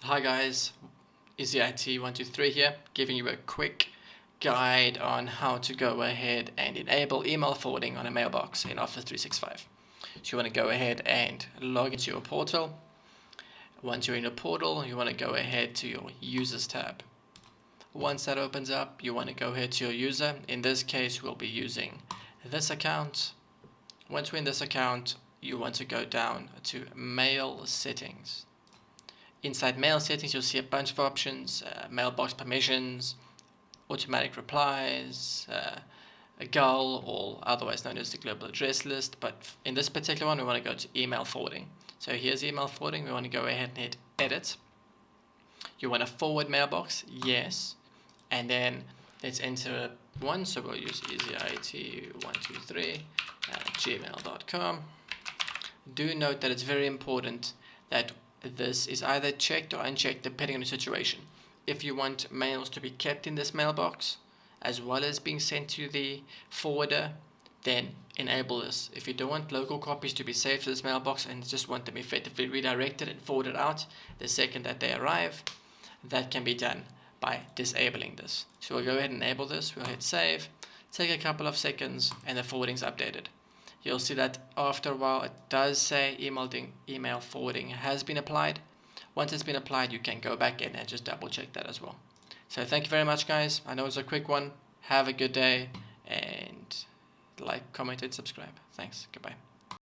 Hi guys, EasyIT123 here, giving you a quick guide on how to go ahead and enable email forwarding on a mailbox in Office 365. So you want to go ahead and log into your portal. Once you're in your portal, you want to go ahead to your Users tab. Once that opens up, you want to go ahead to your user. In this case, we'll be using this account. Once we're in this account, you want to go down to Mail Settings. Inside mail settings, you'll see a bunch of options: mailbox permissions, automatic replies, a GUL, or otherwise known as the global address list. But in this particular one, we want to go to email forwarding. So here's email forwarding. We want to go ahead and hit edit. You want to forward mailbox? Yes. And then let's enter one. So we'll use easyit123 at gmail.com. Do note that it's very important that this is either checked or unchecked depending on the situation. If you want mails to be kept in this mailbox as well as being sent to the forwarder, then enable this. If you don't want local copies to be saved to this mailbox and just want them effectively redirected and forwarded out the second that they arrive, that can be done by disabling this. So we'll go ahead and enable this. We'll hit save, take a couple of seconds, and the forwarding is updated. You'll see that after a while it does say email forwarding has been applied. Once it's been applied, you can go back in and just double check that as well. So thank you very much, guys. I know it's a quick one. Have a good day, and like, comment, and subscribe. Thanks. Goodbye.